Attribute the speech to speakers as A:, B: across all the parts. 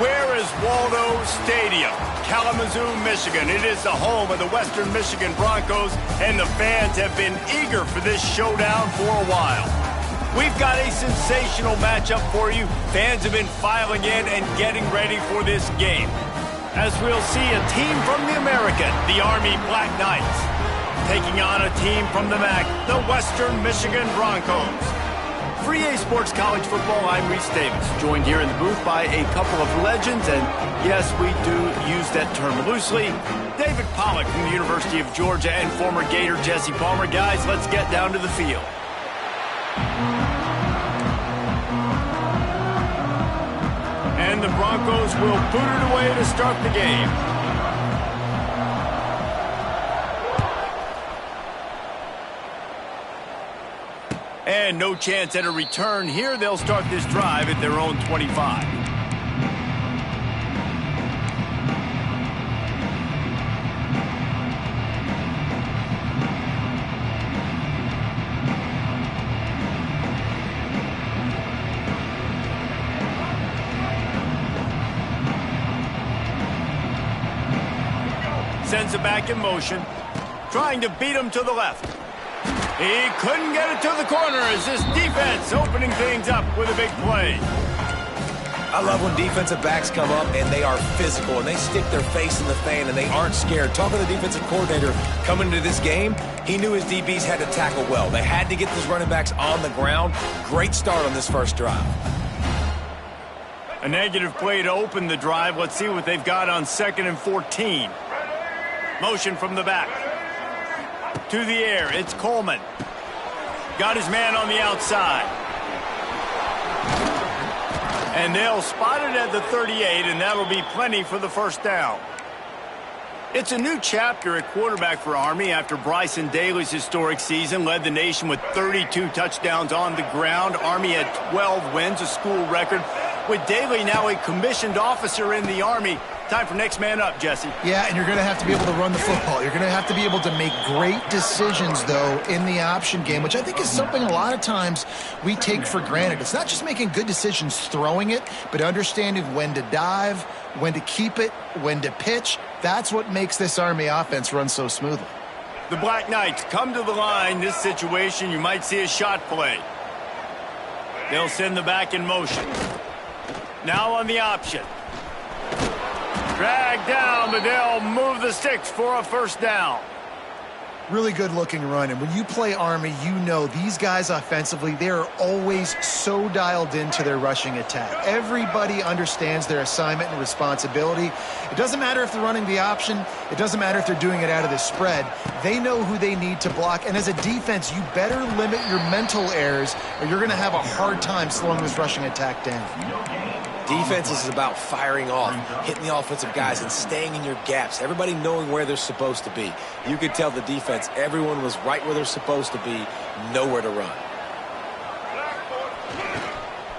A: Where is Waldo Stadium? Kalamazoo, Michigan. It is the home of the Western Michigan Broncos, and the fans have been eager for this showdown for a while. We've got a sensational matchup for you. Fans have been filing in and getting ready for this game, as we'll see a team from the American, the Army Black Knights, taking on a team from the MAC, the Western Michigan Broncos. For EA Sports College Football, I'm Reese Davis, joined here in the booth by a couple of legends, and yes, we do use that term loosely. David Pollack from the University of Georgia and former Gator Jesse Palmer. Guys, let's get down to the field. And the Broncos will boot it away to start the game. And no chance at a return here. They'll start this drive at their own 25. Sends it back in motion, trying to beat him to the left. He couldn't get it to the corner as this defense opening things up with a big play.
B: I love when defensive backs come up and they are physical and they stick their face in the fan and they aren't scared. Talking to the defensive coordinator coming into this game, he knew his DBs had to tackle well. They had to get these running backs on the ground. Great start on this first drive.
A: A negative play to open the drive. Let's see what they've got on 2nd and 14. Motion from the back. To the air, it's Coleman. Got his man on the outside. And they'll spot it at the 38, and that'll be plenty for the first down. It's a new chapter at quarterback for Army after Bryson Daly's historic season led the nation with 32 touchdowns on the ground. Army had 12 wins, a school record. With Daly now a commissioned officer in the Army, time for next man up, Jesse.
C: Yeah, and you're going to have to be able to run the football. You're going to have to be able to make great decisions, though, in the option game, which I think is something a lot of times we take for granted. It's not just making good decisions throwing it, but understanding when to dive, when to keep it, when to pitch. That's what makes this Army offense run so smoothly.
A: The Black Knights come to the line. This situation, you might see a shot play. They'll send the back in motion. Now on the option. Drag down, but they'll move the sticks for a first down.
C: Really good-looking run, and when you play Army, you know these guys offensively, they are always so dialed into their rushing attack. Everybody understands their assignment and responsibility. It doesn't matter if they're running the option. It doesn't matter if they're doing it out of the spread. They know who they need to block, and as a defense, you better limit your mental errors, or you're going to have a hard time slowing this rushing attack down.
B: Defense is about firing off, hitting the offensive guys, and staying in your gaps. Everybody knowing where they're supposed to be. You could tell the defense, everyone was right where they're supposed to be, nowhere to run.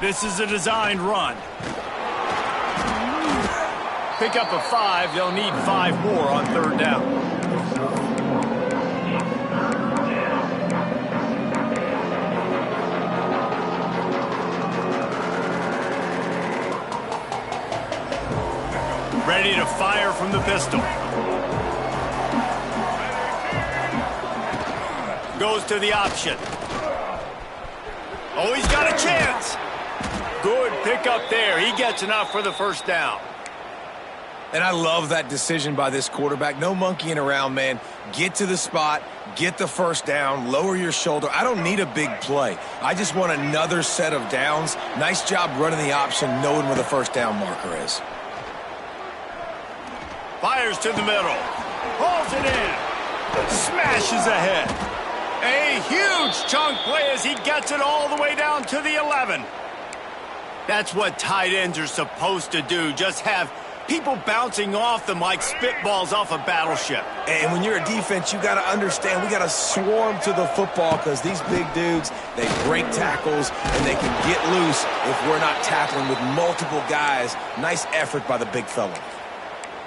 A: This is a designed run. Pick up a 5. They'll need 5 more on 3rd down. Ready to fire from the pistol. Goes to the option. Oh, he's got a chance. Good pickup there. He gets enough for the first down.
B: And I love that decision by this quarterback. No monkeying around, man. Get to the spot, get the first down, lower your shoulder. I don't need a big play. I just want another set of downs. Nice job running the option, knowing where the first down marker is.
A: Fires to the middle. Pulls it in. Smashes ahead. A huge chunk play as he gets it all the way down to the 11. That's what tight ends are supposed to do. Just have people bouncing off them like spitballs off a battleship.
B: And when you're a defense, you got to understand we got to swarm to the football because these big dudes, they break tackles and they can get loose if we're not tackling with multiple guys. Nice effort by the big fella.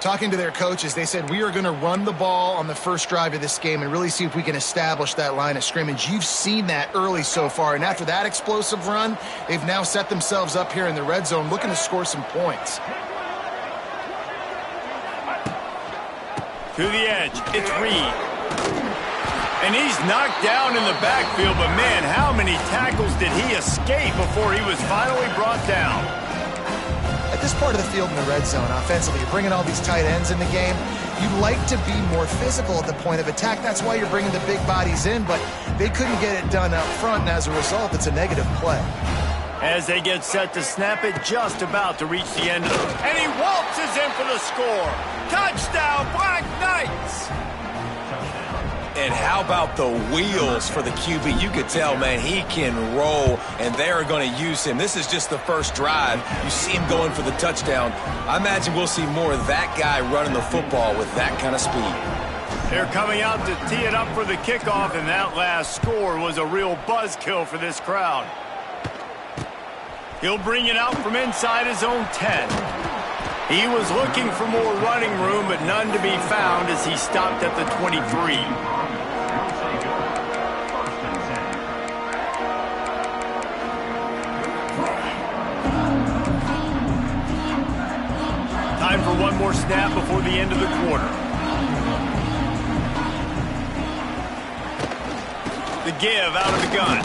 C: Talking to their coaches, they said, we are going to run the ball on the first drive of this game and really see if we can establish that line of scrimmage. You've seen that early so far, and after that explosive run, they've now set themselves up here in the red zone looking to score some points.
A: To the edge, it's Reed. And he's knocked down in the backfield, but man, how many tackles did he escape before he was finally brought down?
C: At this part of the field in the red zone, offensively, you're bringing all these tight ends in the game. You'd like to be more physical at the point of attack. That's why you're bringing the big bodies in, but they couldn't get it done up front, and as a result, it's a negative play.
A: As they get set to snap it, just about to reach the end of it. And he waltzes in for the score. Touchdown, Black Knights!
B: And how about the wheels for the QB? You could tell, man, he can roll, and they're going to use him. This is just the first drive. You see him going for the touchdown. I imagine we'll see more of that guy running the football with that kind of speed.
A: They're coming out to tee it up for the kickoff, and that last score was a real buzzkill for this crowd. He'll bring it out from inside his own 10. He was looking for more running room, but none to be found as he stopped at the 23. Time for one more snap before the end of the quarter. The give out of the gun.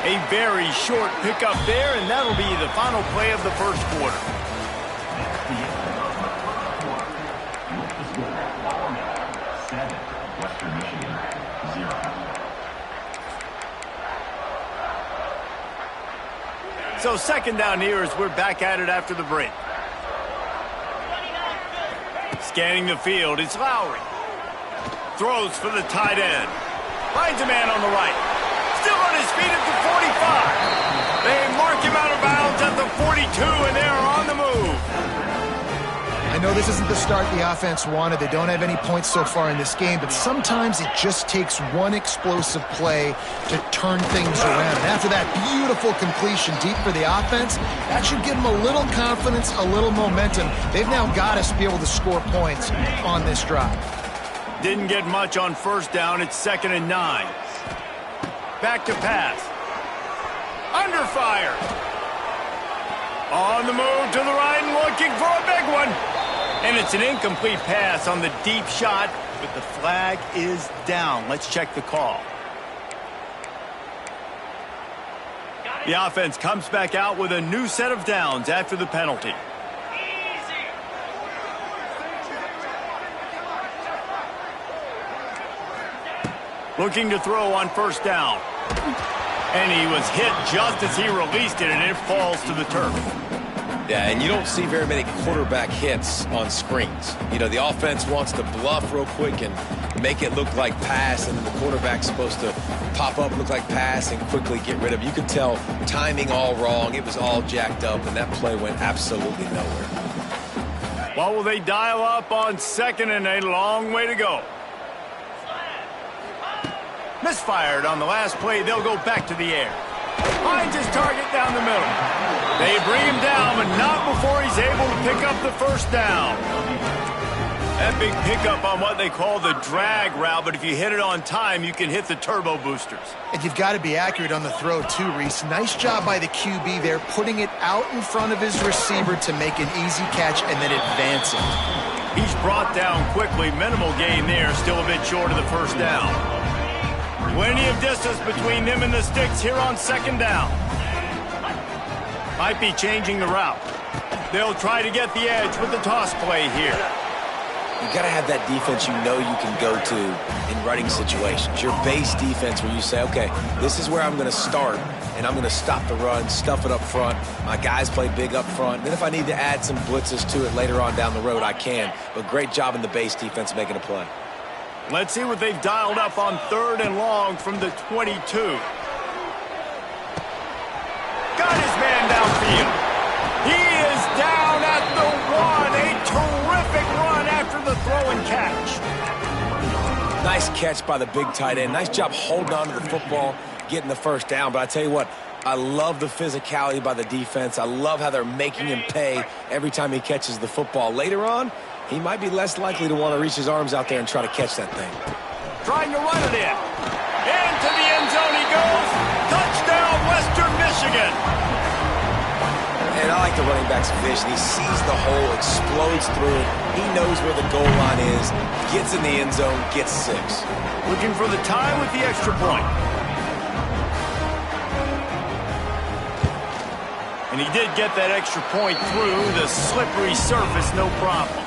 A: A very short pickup there, and that'll be the final play of the first quarter. So second down here as we're back at it after the break. Scanning the field, it's Lowry. Throws for the tight end. Finds a man on the right. Still on his feet at the 45. They mark him out of bounds at the 42, and they're on the move.
C: I know this isn't the start the offense wanted. They don't have any points so far in this game, but sometimes it just takes one explosive play to turn things around. And after that beautiful completion deep for the offense, that should give them a little confidence, a little momentum. They've now got us to be able to score points on this drive.
A: Didn't get much on first down. It's 2nd and 9. Back to pass. Under fire. On the move to the right and looking for a big one. And it's an incomplete pass on the deep shot, but the flag is down. Let's check the call. The offense comes back out with a new set of downs after the penalty. Looking to throw on first down. And he was hit just as he released it, and it falls to the turf.
B: Yeah, and you don't see very many quarterback hits on screens. You know, the offense wants to bluff real quick and make it look like pass, and then the quarterback's supposed to pop up, look like pass, and quickly get rid of it. You could tell timing all wrong. It was all jacked up, and that play went absolutely nowhere.
A: Well, will they dial up on 2nd and a long way to go? Misfired on the last play. They'll go back to the air. Finds his target down the middle. They bring him down, but not before he's able to pick up the first down. That big pickup on what they call the drag route, but if you hit it on time, you can hit the turbo boosters.
C: And you've got to be accurate on the throw, too, Reese. Nice job by the QB there, putting it out in front of his receiver to make an easy catch and then advance it.
A: He's brought down quickly. Minimal gain there, still a bit short of the first down. Plenty of distance between them and the sticks here on 2nd down. Might be changing the route. They'll try to get the edge with the toss play here.
B: You got to have that defense you know you can go to in running situations. Your base defense where you say, okay, this is where I'm going to start, and I'm going to stop the run, stuff it up front. My guys play big up front. Then if I need to add some blitzes to it later on down the road, I can. But great job in the base defense making a play.
A: Let's see what they've dialed up on 3rd and long from the 22. Got his man downfield. He is down at the 1. A terrific run after the throw and catch.
B: Nice catch by the big tight end. Nice job holding on to the football, getting the first down. But I tell you what, I love the physicality by the defense. I love how they're making him pay every time he catches the football. Later on, he might be less likely to want to reach his arms out there and try to catch that thing.
A: Trying to run it in. Into the end zone he goes. Touchdown, Western Michigan.
B: And I like the running back's vision. He sees the hole, explodes through it. He knows where the goal line is, gets in the end zone, gets 6.
A: Looking for the tie with the extra point. And he did get that extra point through the slippery surface, no problem.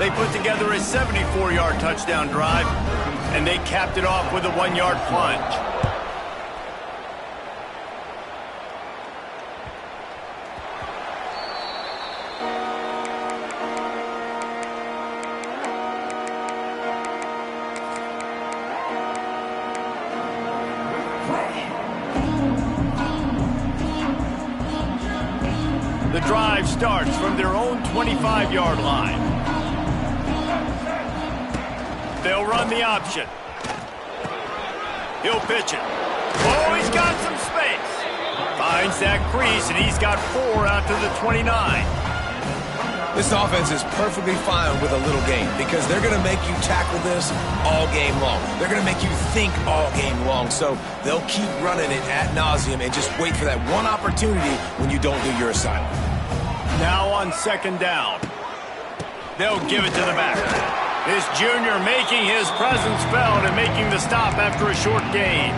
A: They put together a 74-yard touchdown drive, and they capped it off with a 1-yard plunge. The drive starts from their own 25-yard line. They'll run the option. He'll pitch it. Oh, he's got some space. Finds that crease, and he's got 4 out to the 29.
B: This offense is perfectly fine with a little game because they're going to make you tackle this all game long. They're going to make you think all game long. So they'll keep running it ad nauseum and just wait for that one opportunity when you don't do your assignment.
A: Now on 2nd down. They'll give it to the back. This junior making his presence felt and making the stop after a short gain.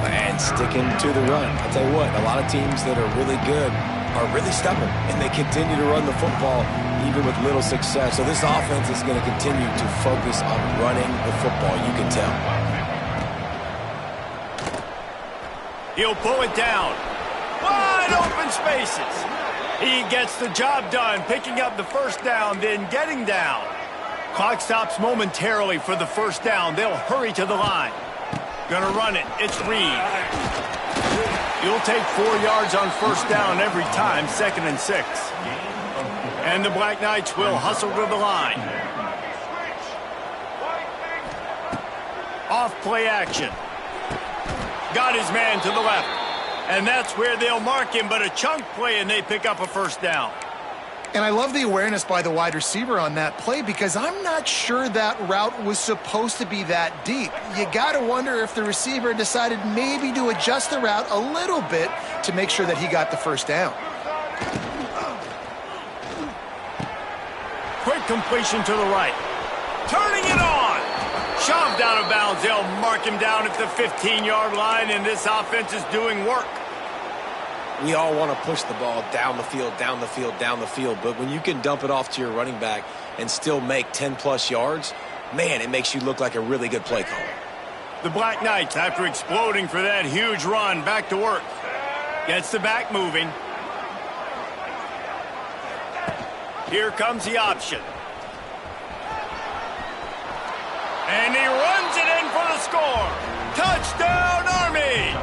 B: And sticking to the run. I'll tell you what, a lot of teams that are really good are really stubborn, and they continue to run the football even with little success. So this offense is going to continue to focus on running the football, you can tell.
A: He'll pull it down. Wide open spaces. He gets the job done, picking up the first down, then getting down. Clock stops momentarily for the first down. They'll hurry to the line. Gonna run it. It's Reed. He'll take 4 yards on first down every time, 2nd and 6. And the Black Knights will hustle to the line. Off play action. Got his man to the left. And that's where they'll mark him, but a chunk play, and they pick up a first down.
C: And I love the awareness by the wide receiver on that play because I'm not sure that route was supposed to be that deep. You got to wonder if the receiver decided maybe to adjust the route a little bit to make sure that he got the first down.
A: Quick completion to the right. Turning it on. Shoved out of bounds. They'll mark him down at the 15-yard line, and this offense is doing work.
B: We all want to push the ball down the field, down the field, down the field. But when you can dump it off to your running back and still make 10-plus yards, man, it makes you look like a really good play caller.
A: The Black Knights, after exploding for that huge run, back to work. Gets the back moving. Here comes the option. And he runs it in for the score. Touchdown, Army!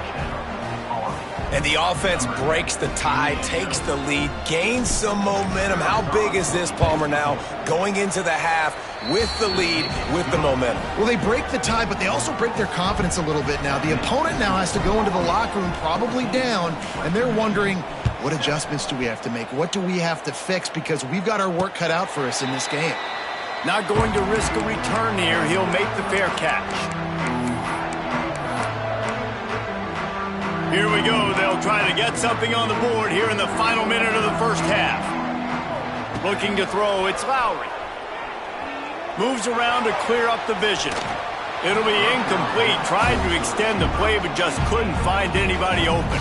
B: And the offense breaks the tie, takes the lead, gains some momentum. How big is this, Palmer, now going into the half with the lead, with the momentum?
C: Well, they break the tie, but they also break their confidence a little bit now. The opponent now has to go into the locker room probably down, and they're wondering, what adjustments do we have to make? What do we have to fix? Because we've got our work cut out for us in this game.
A: Not going to risk a return here. He'll make the fair catch. Here we go. They'll try to get something on the board here in the final minute of the first half. Looking to throw, it's Lowry. Moves around to clear up the vision. It'll be incomplete. Tried to extend the play, but just couldn't find anybody open.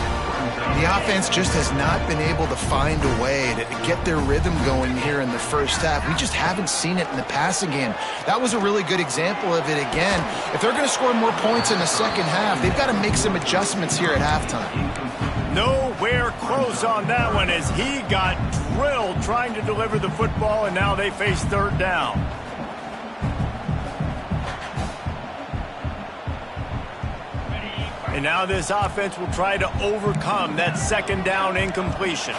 C: The offense just has not been able to find a way to get their rhythm going here in the first half. We just haven't seen it in the passing game. That was a really good example of it again. If they're going to score more points in the second half, they've got to make some adjustments here at halftime.
A: Nowhere close on that one as he got drilled trying to deliver the football, and now they face 3rd down. And now this offense will try to overcome that 2nd down incompletion.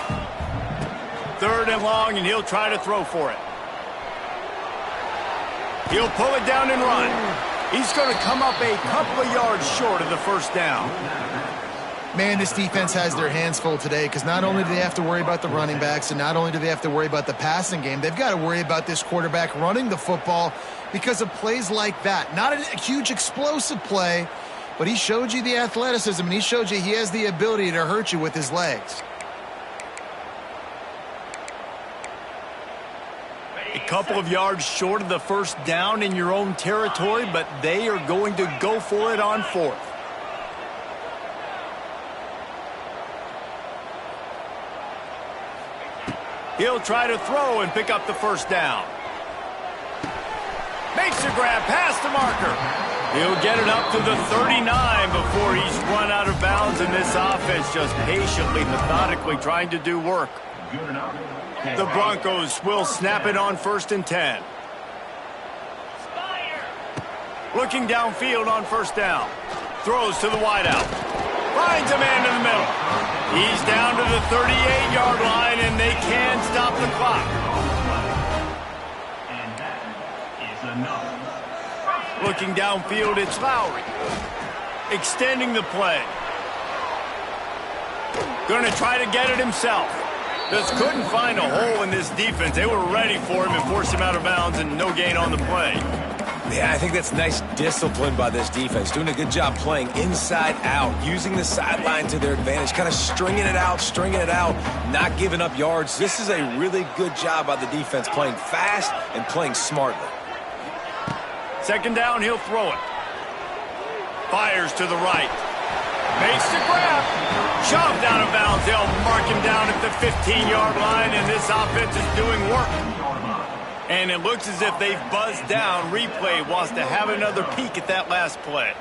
A: 3rd and long, and he'll try to throw for it. He'll pull it down and run. He's going to come up a couple of yards short of the first down.
C: Man, this defense has their hands full today because not only do they have to worry about the running backs and not only do they have to worry about the passing game, they've got to worry about this quarterback running the football because of plays like that. Not a huge explosive play, but he showed you the athleticism, and he showed you he has the ability to hurt you with his legs.
A: couple of yards short of the first down in your own territory, but they are going to go for it on fourth. He'll try to throw and pick up the first down. Makes a grab past the marker. He'll get it up to the 39 before he's run out of bounds, and this offense just patiently, methodically trying to do work. The Broncos will snap it on 1st and 10. Looking downfield on first down. Throws to the wideout. Finds a man in the middle. He's down to the 38-yard line, and they can stop the clock.
D: And that is enough.
A: Looking downfield, it's Lowry. Extending the play. Going to try to get it himself. Just couldn't find a hole in this defense. They were ready for him and forced him out of bounds, and no gain on the play.
B: Yeah, I think that's nice discipline by this defense. Doing a good job playing inside out, using the sideline to their advantage, kind of stringing it out, not giving up yards. This is a really good job by the defense, playing fast and playing smartly.
A: Second down, he'll throw it. Fires to the right. Makes the grab. Shoved out of bounds. They'll mark him down at the 15-yard line, and this offense is doing work. And it looks as if they've buzzed down. Replay wants to have another peek at that last play.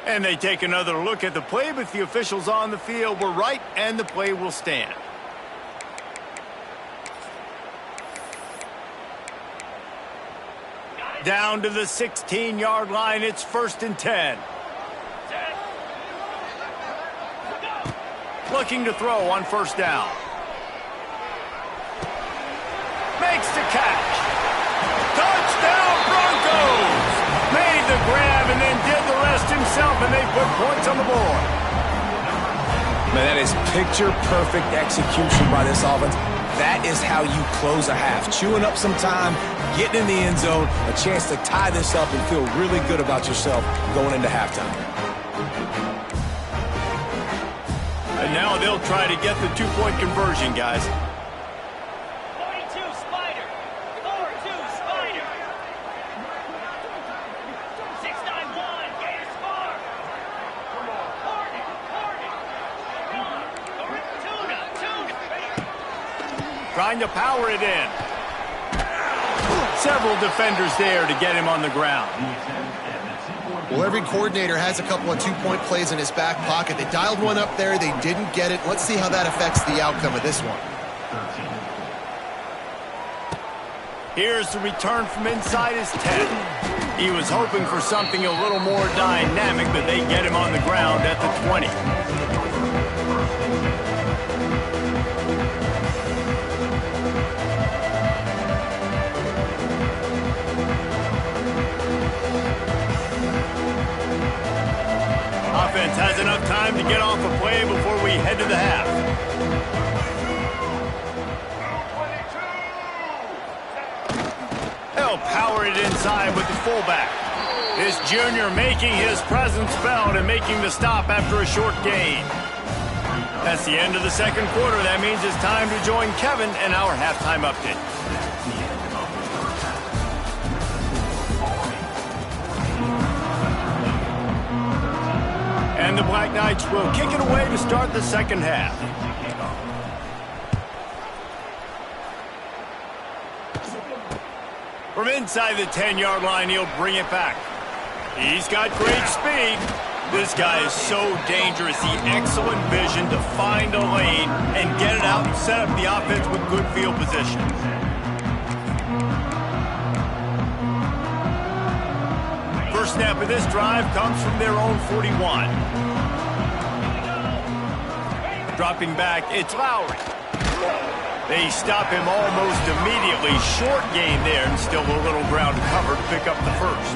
A: And they take another look at the play, but the officials on the field were right, and the play will stand. Down to the 16-yard line, it's 1st and 10. Looking to throw on first down. Makes the catch. Touchdown Broncos! Made the grab and then did the rest himself, and they put points on the board.
B: Man, that is picture-perfect execution by this offense. That is how you close a half. Chewing up some time, getting in the end zone, a chance to tie this up and feel really good about yourself going into halftime.
A: And now they'll try to get the two-point conversion, guys.
D: 42 Spider. 4-2 Spider. 691 Gators Bar. Tuna.
A: Trying to power it in. Several defenders there to get him on the ground.
C: Well, every coordinator has a couple of two-point plays in his back pocket. They dialed one up there. They didn't get it. Let's see how that affects the outcome of this one.
A: Here's the return from inside his 10. He was hoping for something a little more dynamic, but they get him on the ground at the 20. Offense has enough time to get off a play before we head to the half. They'll power it inside with the fullback. This junior making his presence felt and making the stop after a short gain. That's the end of the second quarter. That means it's time to join Kevin and our halftime update. And the Black Knights will kick it away to start the second half. From inside the 10-yard line, he'll bring it back. He's got great speed. This guy is so dangerous. He excellent vision to find a lane and get it out and set up the offense with good field position. First snap of this drive comes from their own 41. Dropping back, it's Lowry. They stop him almost immediately. Short gain there, and still a little ground to cover to pick up the first.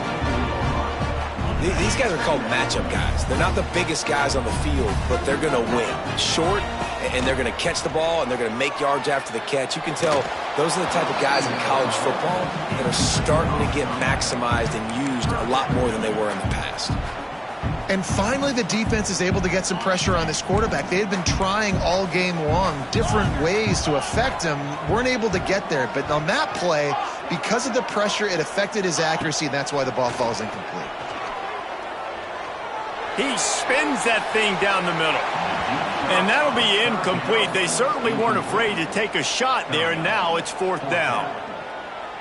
B: These guys are called matchup guys. They're not the biggest guys on the field, but they're going to win. Short, and they're going to catch the ball, and they're going to make yards after the catch. You can tell those are the type of guys in college football that are starting to get maximized and used a lot more than they were in the past.
C: And finally, the defense is able to get some pressure on this quarterback. They had been trying all game long different ways to affect him, weren't able to get there. But on that play, because of the pressure, it affected his accuracy, and that's why the ball falls incomplete.
A: He spins that thing down the middle. And that'll be incomplete. They certainly weren't afraid to take a shot there, and now it's 4th down.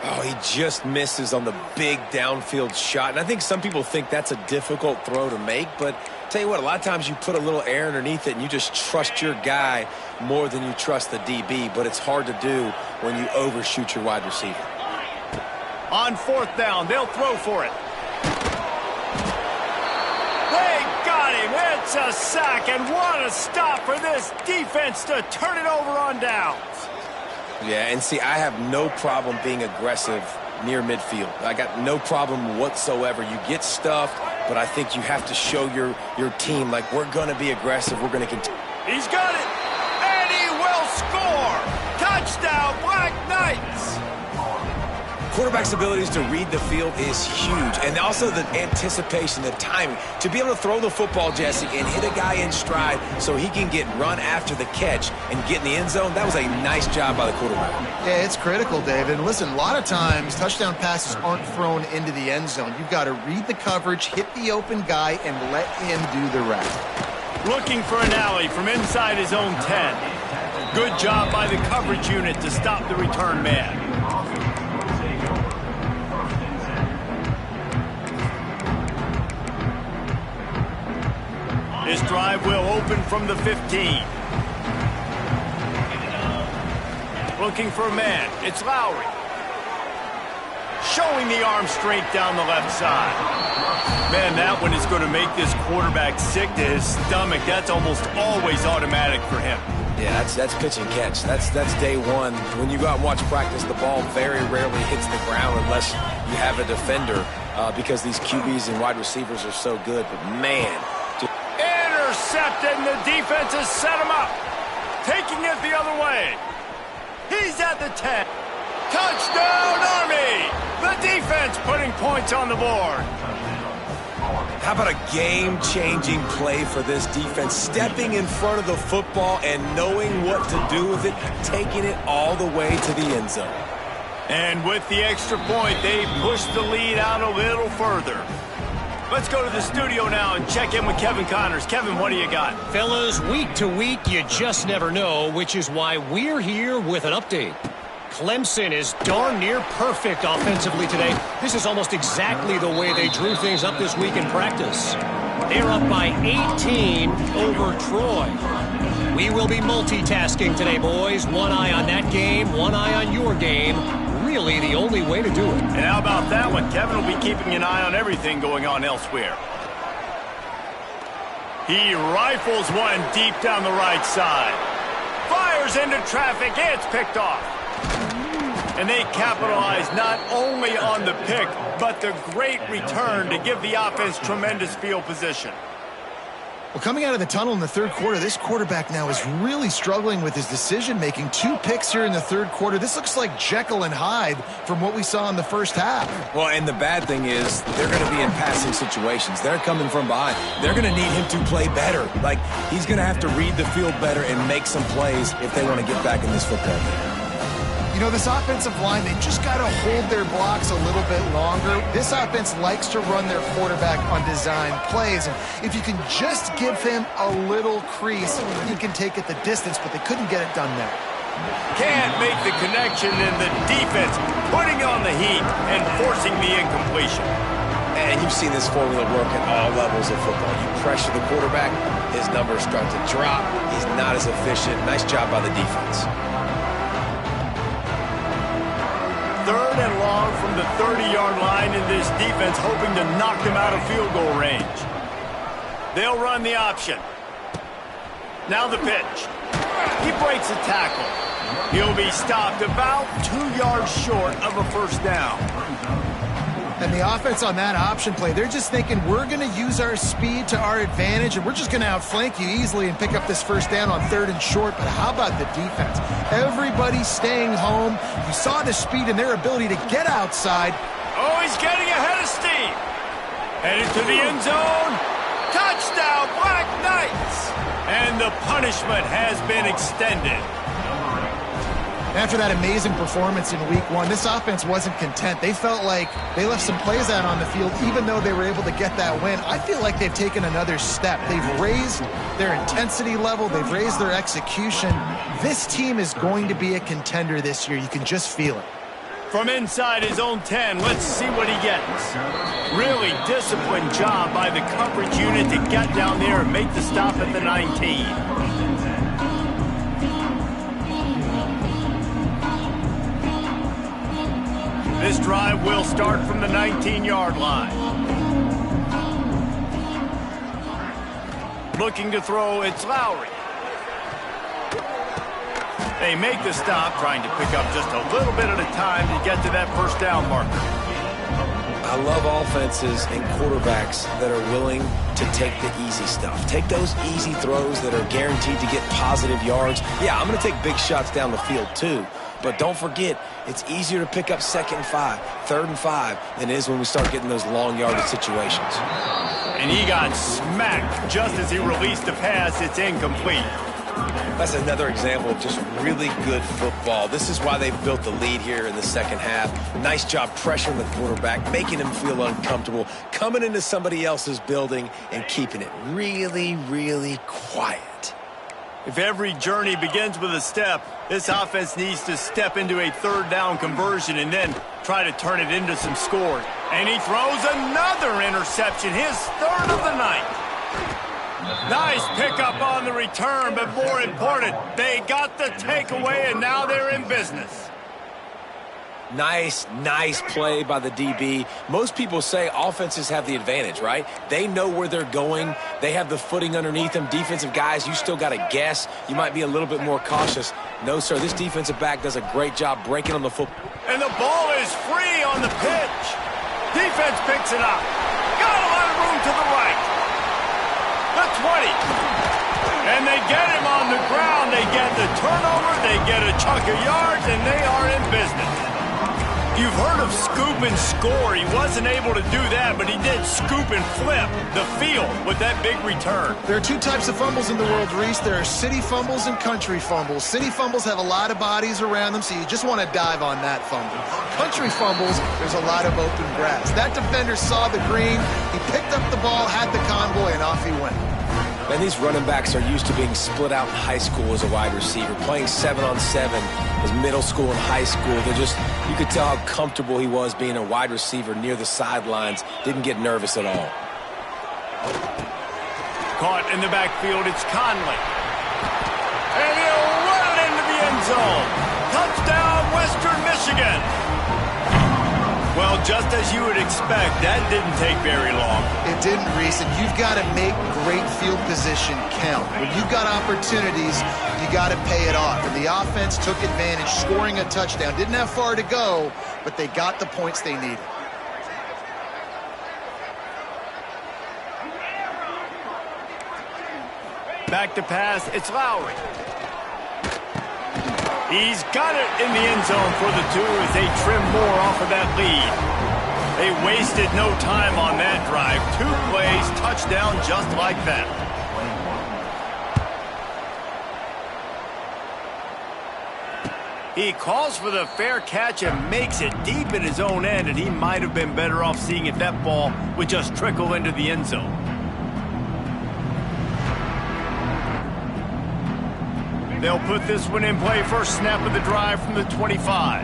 B: Oh, he just misses on the big downfield shot. And I think some people think that's a difficult throw to make, but tell you what, a lot of times you put a little air underneath it and you just trust your guy more than you trust the DB, but it's hard to do when you overshoot your wide receiver.
A: On 4th down, they'll throw for it. They got him. It's a sack, and what a stop for this defense to turn it over on downs.
B: Yeah, and see, I have no problem being aggressive near midfield. I got no problem whatsoever. You get stuffed, but I think you have to show your team, like, we're going to be aggressive. We're going to continue.
A: He's got it, and he will score. Touchdown, Black Knights.
B: Quarterback's abilities to read the field is huge, and also the anticipation, the timing. To be able to throw the football, Jesse, and hit a guy in stride so he can get run after the catch and get in the end zone, that was a nice job by the quarterback.
C: Yeah, it's critical, David. And listen, a lot of times touchdown passes aren't thrown into the end zone. You've got to read the coverage, hit the open guy, and let him do the rest.
A: Looking for an alley from inside his own 10. Good job by the coverage unit to stop the return man. This drive will open from the 15. Looking for a man. It's Lowry. Showing the arm strength down the left side. Man, that one is going to make this quarterback sick to his stomach. That's almost always automatic for him.
B: Yeah, that's pitch and catch. That's day one. When you go out and watch practice, the ball very rarely hits the ground unless you have a defender because these QBs and wide receivers are so good. But, man.
A: Intercepted, and the defense has set him up. Taking it the other way. He's at the 10. Touchdown, Army! The defense putting points on the board.
B: How about a game-changing play for this defense? Stepping in front of the football and knowing what to do with it, taking it all the way to the end zone.
A: And with the extra point, they push the lead out a little further. Let's go to the studio now and check in with Kevin Connors. Kevin, what do you got?
E: Fellas, week to week, you just never know, which is why we're here with an update. Clemson is darn near perfect offensively today. This is almost exactly the way they drew things up this week in practice. They're up by 18 over Troy. We will be multitasking today, boys. One eye on that game, one eye on your game. Really the only way to do it.
A: And how about that one? Kevin will be keeping an eye on everything going on elsewhere. He rifles one deep down the right side. Fires into traffic. It's picked off. And they capitalize not only on the pick, but the great return to give the offense tremendous field position.
C: Well, coming out of the tunnel in the third quarter, this quarterback now is really struggling with his decision-making. 2 picks here in the third quarter. This looks like Jekyll and Hyde from what we saw in the first half.
B: Well, and the bad thing is they're going to be in passing situations. They're coming from behind. They're going to need him to play better. Like, he's going to have to read the field better and make some plays if they want to get back in this football game.
C: You know, this offensive line, they just got to hold their blocks a little bit longer. This offense likes to run their quarterback on design plays. And if you can just give him a little crease, he can take it the distance, but they couldn't get it done there.
A: Can't make the connection, and the defense putting on the heat and forcing the incompletion.
B: And you've seen this formula work at all levels of football. You pressure the quarterback, his numbers start to drop. He's not as efficient. Nice job by the defense.
A: 3rd and long from the 30-yard line, in this defense hoping to knock them out of field goal range. They'll run the option. Now the pitch. He breaks a tackle. He'll be stopped about 2 yards short of a first down.
C: And the offense on that option play, they're just thinking we're going to use our speed to our advantage and we're just going to outflank you easily and pick up this first down on 3rd and short. But how about the defense? Everybody staying home. You saw the speed and their ability to get outside.
A: Oh, he's getting ahead of steam. Headed to the end zone. Touchdown, Black Knights! And the punishment has been extended.
C: After that amazing performance in week one, this offense wasn't content. They felt like they left some plays out on the field, even though they were able to get that win. I feel like they've taken another step. They've raised their intensity level. They've raised their execution. This team is going to be a contender this year. You can just feel it.
A: From inside his own 10, let's see what he gets. Really disciplined job by the coverage unit to get down there and make the stop at the 19. This drive will start from the 19-yard line. Looking to throw, it's Lowry. They make the stop, trying to pick up just a little bit at a time to get to that first down marker.
B: I love offenses and quarterbacks that are willing to take the easy stuff. Take those easy throws that are guaranteed to get positive yards. Yeah, I'm going to take big shots down the field too. But don't forget, it's easier to pick up 2nd and 5, 3rd and 5 than it is when we start getting those long yardage situations.
A: And he got smacked just as he released the pass. It's incomplete.
B: That's another example of just really good football. This is why they've built the lead here in the second half. Nice job pressuring the quarterback, making him feel uncomfortable, coming into somebody else's building and keeping it really, really quiet.
A: If every journey begins with a step, this offense needs to step into a 3rd down conversion and then try to turn it into some scores. And he throws another interception, his 3rd of the night. Nice pickup on the return, but more important, they got the takeaway, and now they're in business.
B: Nice play by the DB. Most people say offenses have the advantage, right? They know where they're going. They have the footing underneath them. Defensive guys, you still got to guess. You might be a little bit more cautious. No, sir, this defensive back does a great job breaking on the football.
A: And the ball is free on the pitch. Defense picks it up. Got a lot of room to the right. The 20. And they get him on the ground. They get the turnover. They get a chunk of yards, and they are in business. You've heard of scoop and score. He wasn't able to do that, but he did scoop and flip the field with that big return.
C: There are two types of fumbles in the world, Reese. There are city fumbles and country fumbles. City fumbles have a lot of bodies around them, so you just want to dive on that fumble. Country fumbles, there's a lot of open grass. That defender saw the green, he picked up the ball, had the convoy, and off he went.
B: And these running backs are used to being split out in high school as a wide receiver, playing 7-on-7 as middle school and high school. You could tell how comfortable he was being a wide receiver near the sidelines. Didn't get nervous at all.
A: Caught in the backfield, it's Conley. And he'll run it into the end zone. Touchdown, Western Michigan. Well, just as you would expect, that didn't take very long.
C: It didn't, Reese, and you've got to make great field position count. When you've got opportunities, you got to pay it off. And the offense took advantage, scoring a touchdown. Didn't have far to go, but they got the points they needed.
A: Back to pass, it's Lowry. He's got it in the end zone for the 2 as they trim more off of that lead. They wasted no time on that drive. 2 plays, touchdown just like that. He calls for the fair catch and makes it deep in his own end, and he might have been better off seeing if that ball would just trickle into the end zone. They'll put this one in play. First snap of the drive from the 25.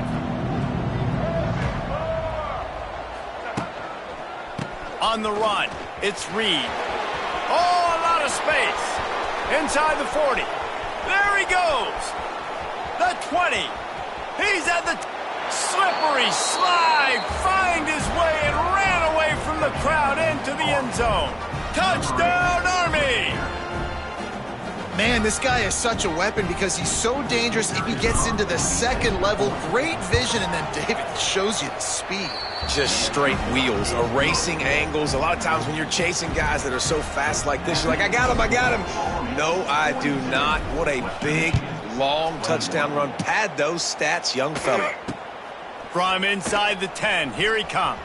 A: On the run, it's Reed. Oh, a lot of space. Inside the 40. There he goes. The 20. He's at the slippery slide. Find his way and ran away from the crowd into the end zone. Touchdown, Army.
C: Man, this guy is such a weapon because he's so dangerous if he gets into the second level. Great vision, and then David shows you the speed.
B: Just straight wheels, erasing angles. A lot of times when you're chasing guys that are so fast like this, you're like, I got him. No, I do not. What a big, long touchdown run. Pad those stats, young fella.
A: From inside the 10, here he comes.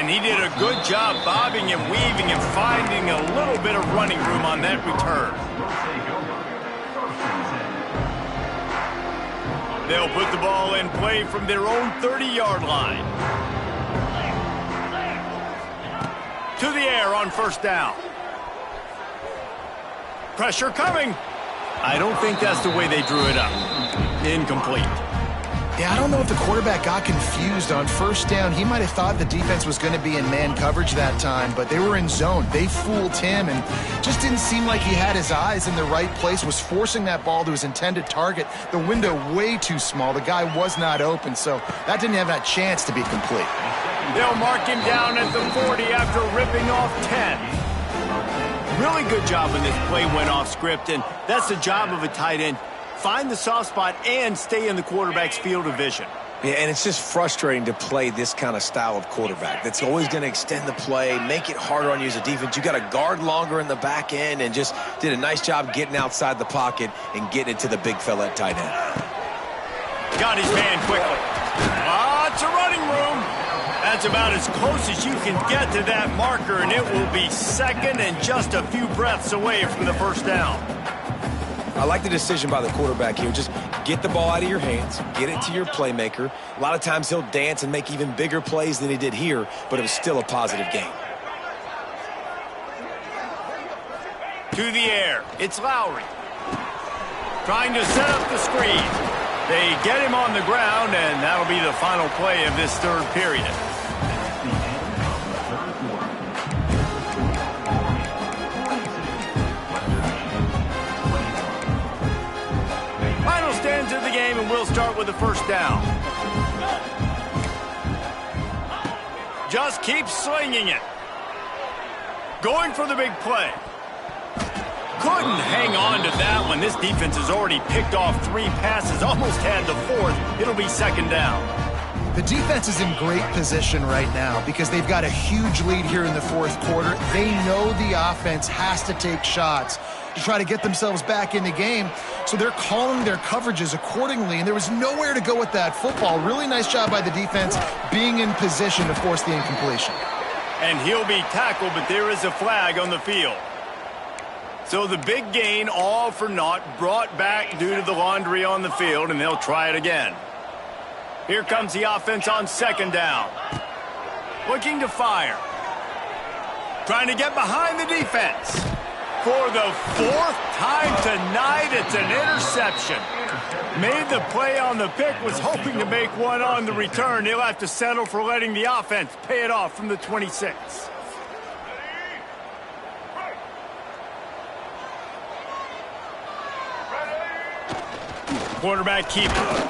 A: And he did a good job bobbing and weaving and finding a little bit of running room on that return. They'll put the ball in play from their own 30-yard line. To the air on first down. Pressure coming. I don't think that's the way they drew it up. Incomplete.
C: Yeah, I don't know if the quarterback got confused on first down. He might have thought the defense was going to be in man coverage that time, but they were in zone. They fooled him and just didn't seem like he had his eyes in the right place, was forcing that ball to his intended target. The window way too small. The guy was not open, so that didn't have that chance to be complete.
A: They'll mark him down at the 40 after ripping off 10. Really good job when this play went off script, and that's the job of a tight end. Find the soft spot and stay in the quarterback's field of vision.
B: Yeah, and it's just frustrating to play this kind of style of quarterback. That's always going to extend the play, make it harder on you as a defense. You got to guard longer in the back end, and just did a nice job getting outside the pocket and getting it to the big fella at tight end.
A: Got his man quickly. Lots of running room. That's about as close as you can get to that marker, and it will be second and just a few breaths away from the first down.
B: I like the decision by the quarterback here. Just get the ball out of your hands, get it to your playmaker. A lot of times he'll dance and make even bigger plays than he did here, but it was still a positive game.
A: To the air, it's Lowry. Trying to set up the screen. They get him on the ground, and that'll be the final play of this third period. Final stands of the game, and we'll start with the first down. Just keep slinging it. Going for the big play. Couldn't hang on to that one. This defense has already picked off 3 passes, almost had the 4th. It'll be second down.
C: The defense is in great position right now because they've got a huge lead here in the fourth quarter. They know the offense has to take shots to try to get themselves back in the game, so they're calling their coverages accordingly, and there was nowhere to go with that football. Really nice job by the defense being in position to force the incompletion.
A: And he'll be tackled, but there is a flag on the field. So the big gain, all for naught, brought back due to the laundry on the field, and they'll try it again. Here comes the offense on second down. Looking to fire. Trying to get behind the defense. For the 4th time tonight, it's an interception. Made the play on the pick, was hoping to make one on the return. He'll have to settle for letting the offense pay it off from the 26. Quarterback keeper.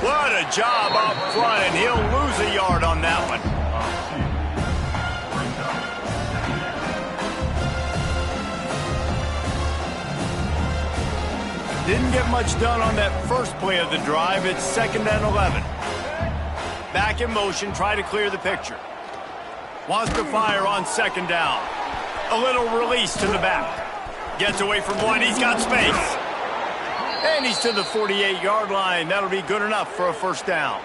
A: What a job up front, and he'll lose a yard on that one. Didn't get much done on that first play of the drive. It's second and 11. Back in motion, try to clear the picture. Wants to fire on second down. A little release to the back. Gets away from one. He's got space. And he's to the 48-yard line. That'll be good enough for a first down.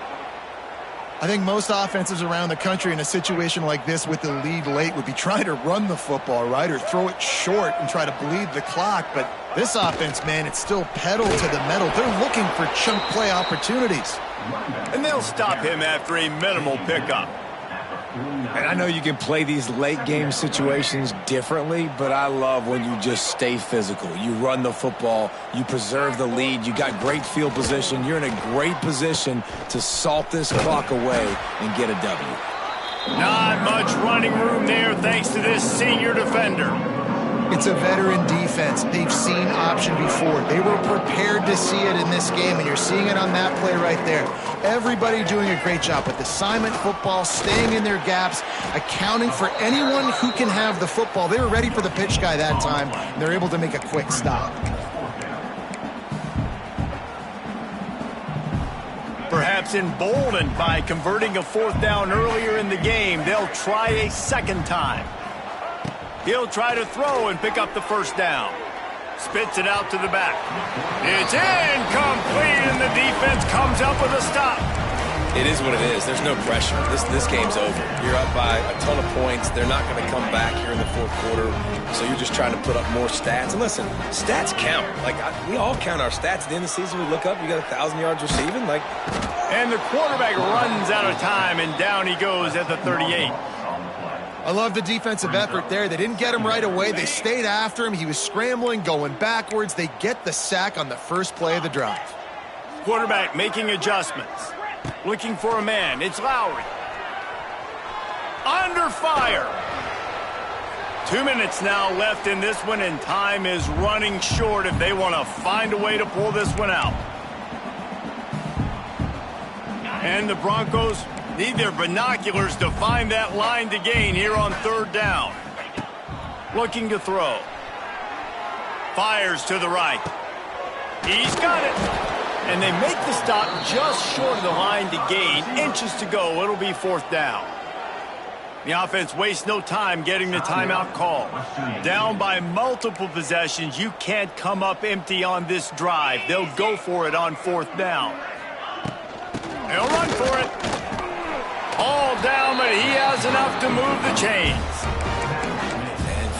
C: I think most offenses around the country in a situation like this with the lead late would be trying to run the football, right, or throw it short and try to bleed the clock. But this offense, man, it's still pedal to the metal. They're looking for chunk play opportunities.
A: And they'll stop him after a minimal pickup.
B: And I know you can play these late game situations differently, but I love when you just stay physical. You run the football, you preserve the lead, you got great field position, you're in a great position to salt this clock away and get a W.
A: Not much running room there thanks to this senior defender.
C: It's a veteran defense. They've seen option before. They were prepared to see it in this game, and you're seeing it on that play right there. Everybody doing a great job with assignment football, staying in their gaps, accounting for anyone who can have the football. They were ready for the pitch guy that time, and they're able to make a quick stop.
A: Perhaps emboldened by converting a 4th down earlier in the game, they'll try a second time. He'll try to throw and pick up the first down. Spits it out to the back. It's incomplete, and the defense comes up with a stop.
B: It is what it is. There's no pressure. This game's over. You're up by a ton of points. They're not going to come back here in the fourth quarter, so you're just trying to put up more stats. And listen, stats count. We all count our stats. At the end of the season, we look up, you got 1,000 yards receiving.
A: And the quarterback runs out of time, and down he goes at the 38.
C: I love the defensive effort there. They didn't get him right away. They stayed after him. He was scrambling, going backwards. They get the sack on the first play of the drive.
A: Quarterback making adjustments. Looking for a man. It's Lowry. Under fire. 2 minutes now left in this one, and time is running short if they want to find a way to pull this one out. And the Broncos need their binoculars to find that line to gain here on third down. Looking to throw. Fires to the right. He's got it. And they make the stop just short of the line to gain. Inches to go. It'll be fourth down. The offense wastes no time getting the timeout call. Down by multiple possessions. You can't come up empty on this drive. They'll go for it on fourth down. They'll run for it. All down, but he has enough to move the chains.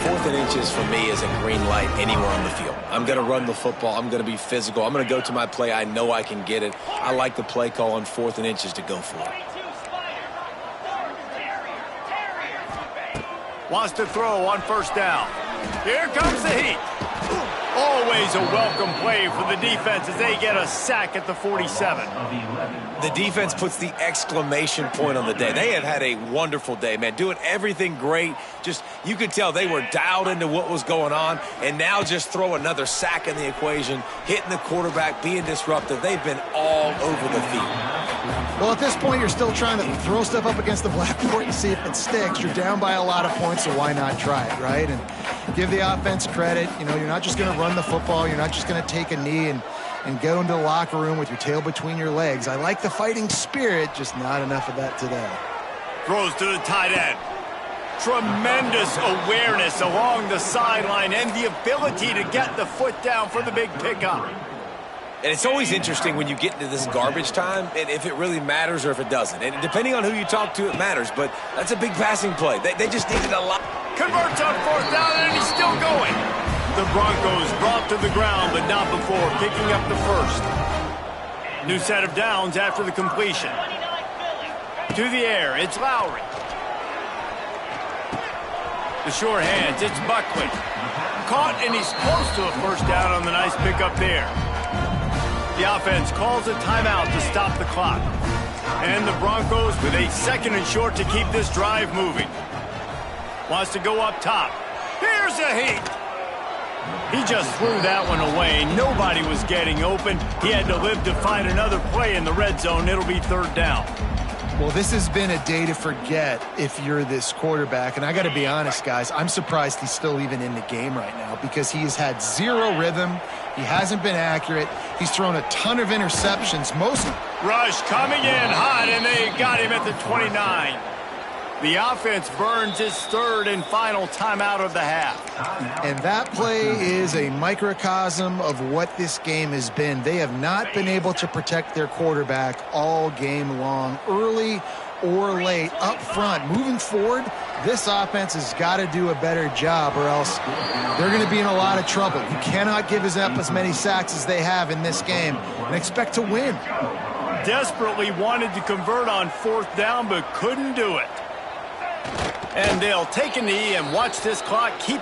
B: Fourth and inches for me is a green light anywhere on the field. I'm going to run the football. I'm going to be physical. I'm going to go to my play. I know I can get it. I like the play call on fourth and inches to go for it.
A: Wants to throw on first down. Here comes the heat. Always a welcome play for the defense as they get a sack at the 47.
B: The defense puts the exclamation point on the day. They have had a wonderful day, man. Doing everything great. Just, you could tell they were dialed into what was going on, and now just throw another sack in the equation, hitting the quarterback, being disruptive. They've been all over the field.
C: Well, at this point, you're still trying to throw stuff up against the blackboard and see if it sticks. You're down by a lot of points, so why not try it, right? And give the offense credit. You know, you're not just going to run the football. You're not just going to take a knee and go into the locker room with your tail between your legs. I like the fighting spirit, just not enough of that today.
A: Throws to the tight end. Tremendous awareness along the sideline and the ability to get the foot down for the big pickup.
B: And it's always interesting when you get into this garbage time, and if it really matters or if it doesn't. And depending on who you talk to, it matters. But that's a big passing play. They just needed a lot.
A: Converts on fourth down, and he's still going. The Broncos brought to the ground, but not before picking up the first. New set of downs after the completion. To the air, it's Lowry. The short hands, it's Buckley. Caught, and he's close to a first down on the nice pickup there. The offense calls a timeout to stop the clock. And the Broncos with a second and short to keep this drive moving. Wants to go up top. Here's a heat. He just threw that one away. Nobody was getting open. He had to live to find another play in the red zone. It'll be third down.
C: Well, this has been a day to forget if you're this quarterback. And I got to be honest, guys, I'm surprised he's still even in the game right now because he has had zero rhythm. He hasn't been accurate. He's thrown a ton of interceptions.
A: Rush coming in hot, and they got him at the 29. The offense burns its third and final timeout of the half.
C: And that play is a microcosm of what this game has been. They have not been able to protect their quarterback all game long, early or late, up front. Moving forward, this offense has got to do a better job or else they're going to be in a lot of trouble. You cannot give up as many sacks as they have in this game and expect to win.
A: Desperately wanted to convert on fourth down, but couldn't do it. And they'll take a knee and watch this clock keep